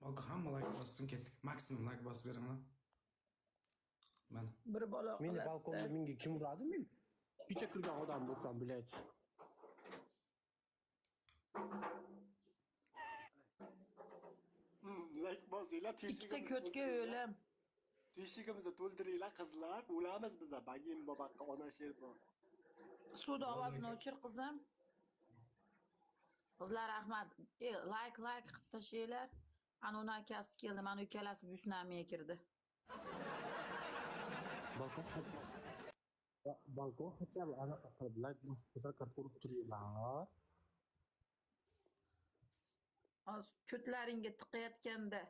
Bak hamma like bossin ketdik. Maksimum like bosib beringlar. Mana. Bir bola Meni qilyapti. balkonda menga kim uradi men? Kecha kirgan odam bo'lsam, bilet. Like bosinglar, Ikkita ko'tga o'lim. teshigimizni to'ldiringlar qizlar. O'lamiz biz. Bagim bobaqqa ona sher bor. Suvda ovozini o'chir qizim. Qizlar rahmat. Like qilib tashlaylar. Ana uni akasi keldi. Mana ukkalasi Busnamiga kirdi. Balkon хотя бы anaqa qilib like urib turinglar. Hozir ko'tlaringga tiqayotganda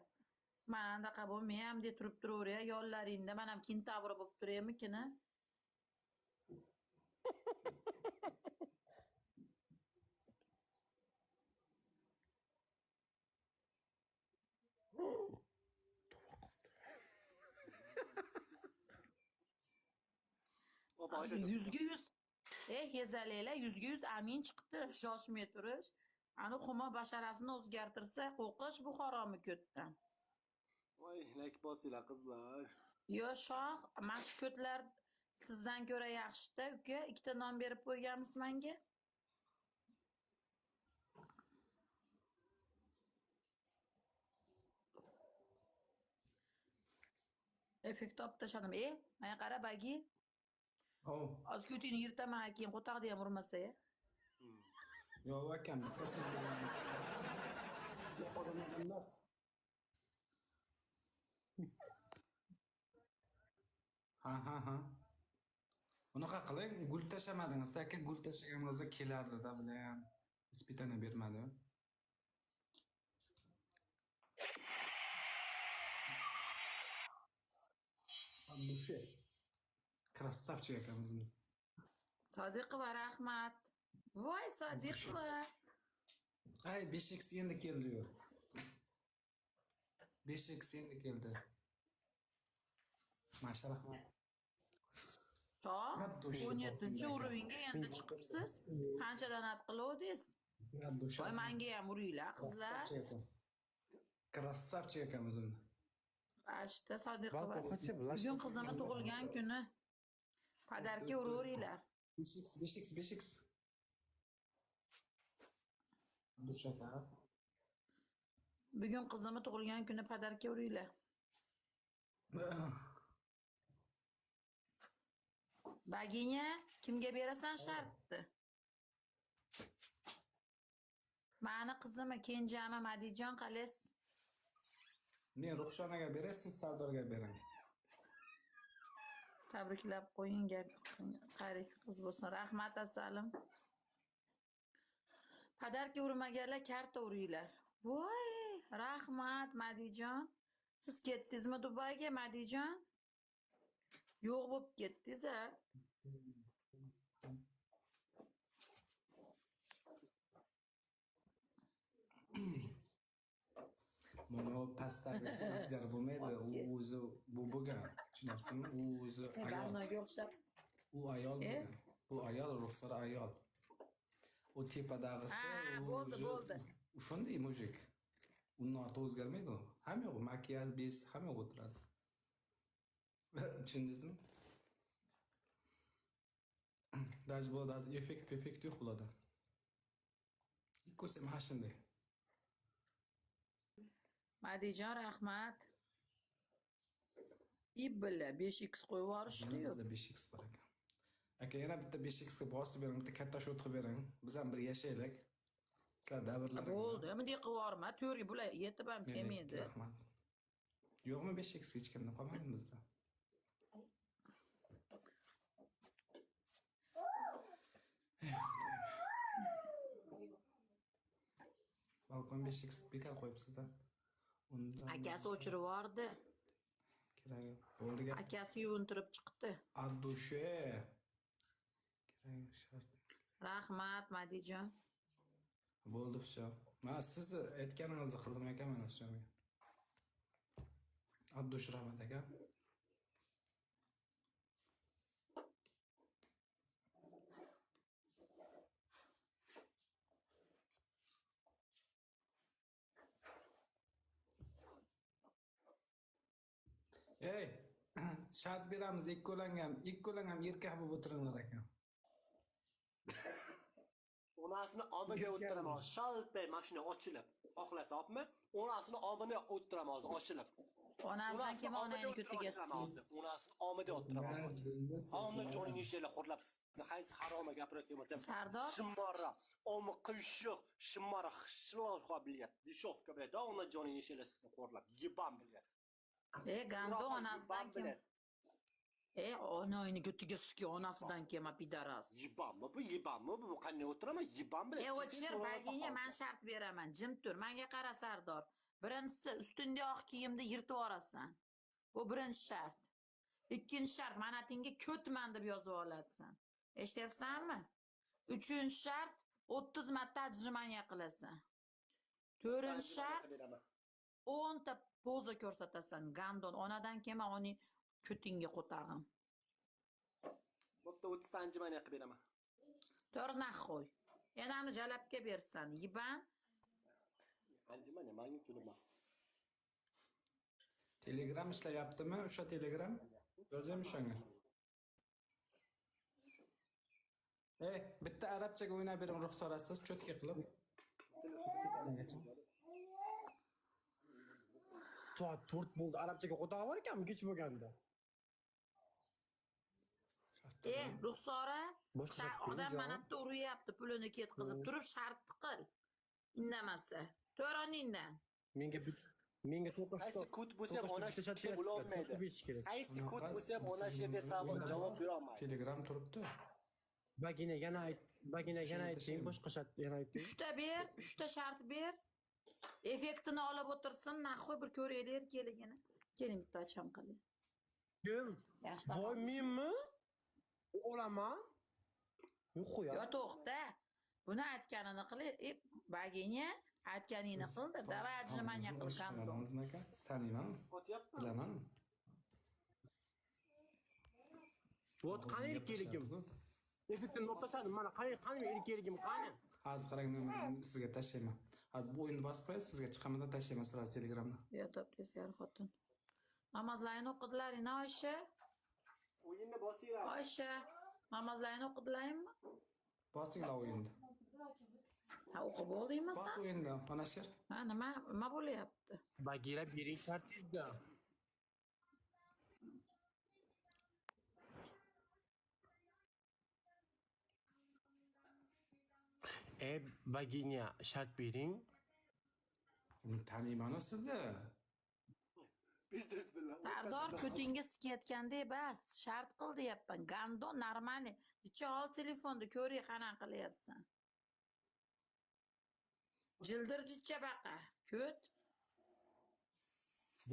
mana anaqa bo'lmayam deb turib turaver ya. Yollaringda men ham kentavr bo'lib turaymikin? O boshqa. 100%. Yezalaylar 100% amin chiqdi. Shoshmay turish. Ani xumo basharasini o'zgartirsa, qo'qish bu haromi ko'tdan. Voy, like bosinglar qizlar. Yo shoh, mana shu ko'tlar sizdan ko'ra yaxshi-da, uka. Ikkita non berib qo'yganmiz menga. Effekt olib tashladim. Manga qara bagi. Oh. Hozir ko'tingni yirtaman keyin qo'taqda ham urmasa ya. Yo akam bittasi emas. Ha. Unaqa qiling, gul tashamadingiz. Aka gul tashaganingizda kelardi-da, bilan ispitani bermadi. Abdushe. Krassavchik akamizni. Sodiqova rahmat. Voy Sodiqova. Ay 5x endi keldi-yu. 5x endi keldi. Masha rahmat. Shoh, 17-uruvinga endi chiqibsiz. Qancha donat qilavdingiz? Voy menga ham uringlar qizlar. Krassavchik akamizni. Ashta Sodiqova. Balkon хотя бы Bugun qizimning tug'ilgan kuni. Padarka uraveringlar. 5x. Dushaka. Bugun qizimning tug'ilgan kuni padarka uringlar. Baginya kimga berasan shartdi? Mani qizimni kenjami Madijon qalis. Men Ruxshonaga beray, siz Sardorga bering. Tabriklab qo'ying, gap qari qiz bo'lsin. Rahmat asalim. Padarka urmaganlar karta uringlar. Voy, rahmat Madijon. Siz ketdingizmi Dubayga Madijon? Yo'q bo'lib ketdingiz-a? Buni pastdagi so'zlar bo'lmaydi. U o'zi bu bo'lgan. Tushunyapsizmi? U o'zi ayol. Barnoga o'xshab. U ayol bo'lgan. Bu ayol, ruxsor ayol. U tepadag'isi bo'ldi. Shunday mujik. Undan ortiq o'zgarmaydi u. Hamma yo'q makiyaj, bez, hamma yo'q o'tiradi. Tushundingizmi? Даже bo'ladi, effekt yo'q bo'ladi. Ikkisi ham shunday. Madijon rahmat. Ibla 5x qo'yib yuborishdi-yu. Bizda 5x bor ekan. Aka yana bitta 5x ga bosib bering, bitta katta shot qilib bering. Biz ham bir yashaylik. Sizlar davrlar. Bo'ldi, bunday qilib yuborma. To'rga bular yetib ham kelmaydi. Rahmat. Yo'qmi 5x hech kimda qolmagan bizda. Balkon 5x bekor qo'yibsiz-da. Unda Akasi o'chirib yubordi. kerak yo'q. Bo'ldi gap. Akasi yuvintirib chiqdi. Addushe. Kerak yo'q shart. Rahmat Madijon. Bo'ldi все. Mana siz aytganingizni qildim ekan mana все. Abdush rahmat aka. Ey, shart beramiz, ikkolang ham erkak bo'lib o'tiringlar ekan. Onasini omiga o'ttiraman, shalpay mashina ochilib. Xohlasa opmi? Onasini omiga o'ttiraman, ochilib. Onasidan kim onangni ko'tiga Onasini omiga o'ttiraman. Onni joning ishlar xo'rlab. Qaysi haroma gapirayotgan bo'lsam. Sardor? Shimmora, omi qiyshiq, shimmora xishloq qobiliyat. Dishovka bilan onni joning ishlar sizni xo'rlab. Yibam bilan. Gando onasidan kim? Onangni ko'tiga suki onasidan kim pidaras? Yibammi bu qanday o'tiraman? Yibam bilan. O'chir bagiga men shart beraman. Jim tur. Menga qara Sardor. Birinchisi ustunda oq kiyimni yirtib orasan. Bu birinchi shart. Ikkinchi shart manatingga ko'tman deb yozib olasan. Eshityapsanmi? Uchinchi shart 30 marta ajrimaniya qilasan. To'rtinchi shart 10 ta poza ko'rsatasan. Gandon onadan kelma oni ko'tingga qo'tag'im. Bo'pti 30 ta anjimani qilib beraman. To'rna qo'y. Yana uni jalabga bersan. Yiban. Anjimani menga tushunma. Telegram ishlayaptimi? O'sha Telegram yozaymi o'shanga? Bitta arabchaga o'ynab bering ruxsorasiz, cho'tka qilib. Soat 4 bo'ldi. Arabchaga qo'tog'i bor ekanmi kech bo'lganda? Ruxsora odam manatda uryapti, pulini ketkizib turib shart qil. Indamasa. To'roningdan. Menga to'qqiz Qaysi kod bo'lsa ham ona kishi bo'la olmaydi. Qaysi kod bo'lsa ham ona yerga javob bera olmaydi. Telegram turibdi. Bagina yana ayting, boshqa shart yana ayting. 3 ta ber, 3 ta shart ber. Effektini olib o'tirsin, naxoy bir ko'raylik keligini. Keling bitta ocham qiling. Kim? Voy menmi? Olaman? Yo'q ya. Yo to'xta. Buni aytganini qil, bagina aytganingni qildi. Davay ajrimaniya qilgan. Taniyman. Bilaman. Vot qani erkeligim? Effektni o'tashadi. Mana qani erkeligim qani? Hozir qarang, men sizga tashlayman. Hozir bu o'yinni bosib qo'yasiz, sizga chiqamada tashlayman sirasi Telegramda. Yo topdingizlar xotin. Namozlarni o'qidilaring, Oysha? O'yinni bosinglar. Oysha, namozlarni o'qidilaringmi? Bosinglar o'yinni. Ha, o'qib bo'ldingmi Bos sen? o'yinda, Onashir. Ha, nima bo'lyapti? Bagira bering shartingizda. Baginya shart bering. Taniyman sizni. Biznes bilan. Sardor ko'tingiz ketganda bas, shart qil deyapman. Gando normali. Ichi ol telefonda ko'ring qanaqa qilyapsan. Jildirjicha baqa. Ko't.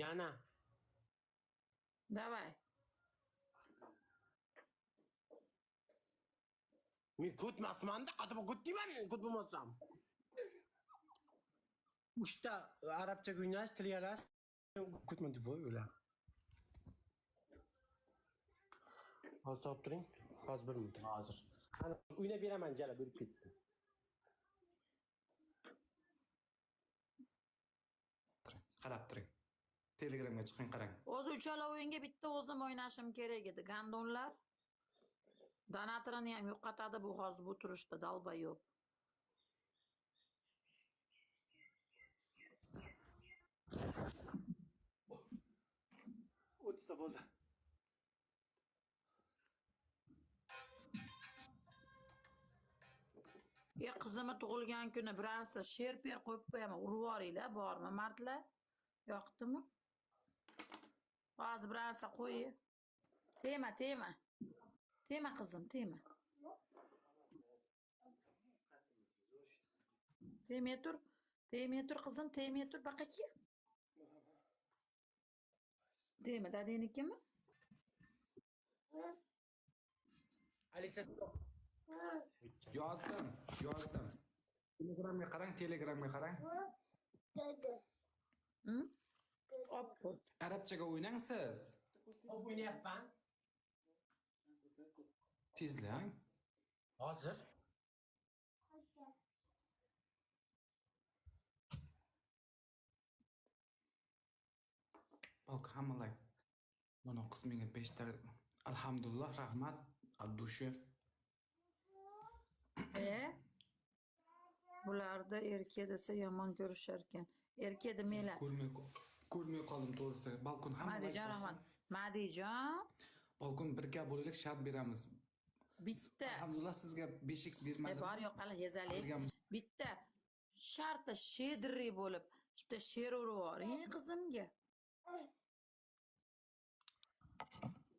Yana. Davay. Men ko'tmasmanda, qattiq ko't deyman, ko't bo'lmasam. 3 ta arabcha o'ynash, til yalash, ko'tman deb o'ylar. Hozir topib turing. Hozir 1 minut, hozir. Qani o'ynab beraman, jala bo'lib ketsin. Qarab turing. Telegramga chiqing, qarang. O'zi uchala o'yinga bitta o'zim o'ynashim kerak edi. Gandonlar donatorini ham yo'qotadi bu hozir bu turishda dalbayo'q. O'tsa bo'ldi. Qizimni tug'ilgan kuni biransa sherper qo'yib qo'yaman. Urib yuboringlar, bormi mardlar? Yoqdimi? Hozir biransa qo'y. Tema. Tema qizim, tema. Temay tur qizim, temay tur baqaki. Tema, dadenikimi? Alisa Yozdim. Telegramga qarang. Oppo. Arabchaga o'ynang siz. o'ynayapman. Tezlang. Hozir. Balki hammalar Mana qismiga 5 ta. Alhamdulillah, rahmat. Addushi. Bularda erkak desa yomon ko'rishar ekan. Erkak demaylar. Ko'rmay qoldim to'g'risi. Balkon hamma Madijon rahmat. Madijon balkon birga bo'laylik, shart beramiz. bitta. Alhamdulillah sizga 5x bermadim. Bor yo'qali yezalik. Berganmiz. Bitta sharti shedri bo'lib, bitta sher urib yuboring qizimga.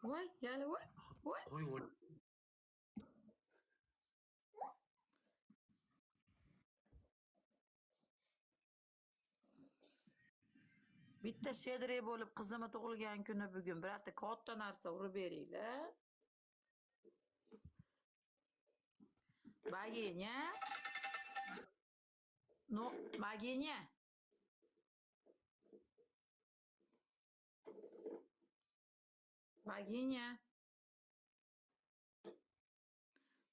Voy, yali voy. Voy. Qo'y voy. Bitta shedri bo'lib qizimni tug'ilgan kuni bugun birorta katta narsa urib beringlar. Bagenya. No, bagenya. Bagenya.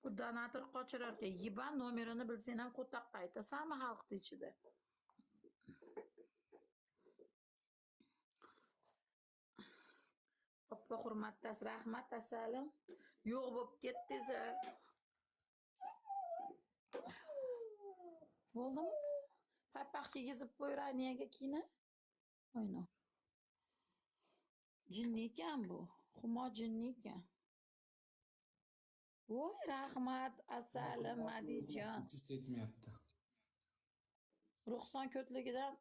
Bu donator qochirar ekan. Yiban nomerini bilsang ham qo'taqqa aytasanmi xalqning ichida? Oppa hurmatdas, rahmat asalim. Yo'q bo'lib ketdingiz. Bo'ldimi? Papaq yegizib qo'yray niyaga kiyini. Oyna. Jinni ekan bu. Xumo jinni ekan. Voy, rahmat asalim Madijon. Just yetmayapti. Ruxson ko'tligidan